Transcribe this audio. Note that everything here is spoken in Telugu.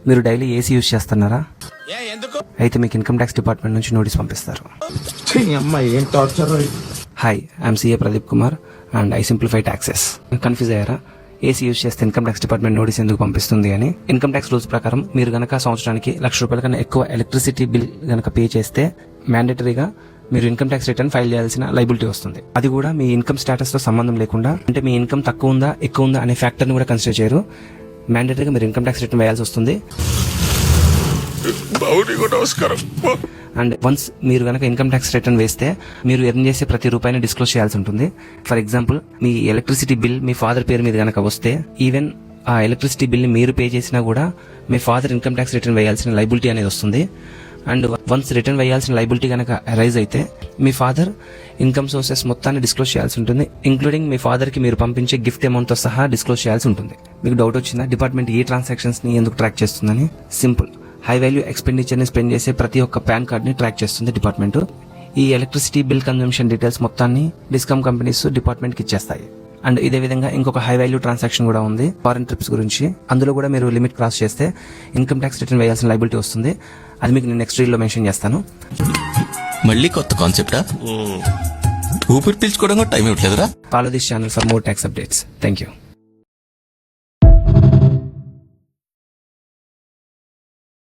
మీరు డైలీ ఏసీ యూజ్ చేస్తున్నారా? అయితే మీకు ఇన్కమ్ ట్యాక్స్ డిపార్ట్మెంట్ నుంచి నోటీస్ పంపిస్తారు. Hi, I'm CA Pradeep Kumar and I simplify taxes. Confuse అయ్యారా? ఏసీ యూజ్ చేస్తే ఇన్కమ్ ట్యాక్స్ డిపార్ట్మెంట్ నోటీస్ ఎందుకు పంపిస్తుంది అని. ఇన్కమ్ ట్యాక్స్ రూల్స్ ప్రకారం మీరు గనక సంవత్సరానికి ₹1,00,000 కన్నా ఎక్కువ ఎలక్ట్రిసిటీ బిల్ గనక పే చేస్తే మ్యాండేటరీగా మీరు ఇన్కమ్ ట్యాక్స్ రిటర్న్ ఫైల్ చేయాల్సిన లైబిలిటీ వస్తుంది. అది కూడా మీ ఇన్కమ్ స్టేటస్ తో సంబంధం లేకుండా, అంటే మీ ఇన్కమ్ తక్కువ ఉందా ఎక్కువ ఉందా అనే ఫ్యాక్టర్ ని కూడా కన్సిడర్ చేయరు. మ్యాండేటరీగా మీరు ఇన్కమ్ ట్యాక్స్ రిటర్న్ వేయాల్సి వస్తుంది. అండ్ వన్స్ మీరు కనుక ఇన్కమ్ ట్యాక్స్ రిటర్న్ వేస్తే మీరు ఎర్న్ చేసే ప్రతి రూపాయిని డిస్క్లోజ్ చేయాల్సి ఉంటుంది. For example, me electricity bill me father పేరు మీద కనుక వస్తే, ఈవెన్ ఆ ఎలక్ట్రిసిటీ బిల్ ని మీరు పే చేసినా కూడా మీ ఫాదర్ ఇన్కమ్ ట్యాక్స్ రిటర్న్ వేయాల్సిన లైబిలిటీ అనేది వస్తుంది. అండ్ వన్స్ రిటర్న్ వేయాల్సిన లైబిలిటీ కనుక అరైజ్ అయితే మీ ఫాదర్ ఇన్కమ్ సోర్సెస్ మొత్తాన్ని డిస్క్లోజ్ చేయాల్సి ఉంటుంది, ఇంక్లూడింగ్ మీ ఫాదర్ కి మీరు పంపించే గిఫ్ట్ అమౌంట్ తో సహా డిస్క్లోజ్ చేయాల్సి ఉంటుంది. మీకు డౌట్ వచ్చిందా డిపార్ట్మెంట్ ఈ ట్రాన్సాక్షన్స్ ని ఎందుకు ట్రాక్ చేస్తుందని? సింపుల్, హై వాల్యూ ఎక్స్పెండిచర్ ని స్పెండ్ చేసే ప్రతి ఒక్క పాన్ కార్డ్ ని ట్రాక్ చేస్తుంది డిపార్ట్మెంట్. ఈ ఎలక్ట్రిసిటీ బిల్ కన్జంప్షన్ డీటెయిల్స్ మొత్తాన్ని డిస్కమ్ కంపెనీస్ డిపార్ట్మెంట్ కి ఇచ్చేస్తాయి. అండ్ ఇదే విధంగా ఇంకొక హై వాల్యూ ట్రాన్సాక్షన్ కూడా ఉంది, ఫారెన్ ట్రిప్స్ గురించి. అందులో కూడా మీరు లిమిట్ క్రాస్ చేస్తే ఇన్కమ్ ట్యాక్స్ రిటర్న్ వేయాల్సిన లైబిలిటీ వస్తుంది. అది మీకు నేను నెక్స్ట్ రీల్ లో మెన్షన్ చేస్తాను. మళ్ళీ కొత్త కాన్సెప్టా? ఊపిరి పీల్చుకోవడం కూడా టైం ఇవ్వట్లేదురా. Follow this channel for more tax updates. Thank you.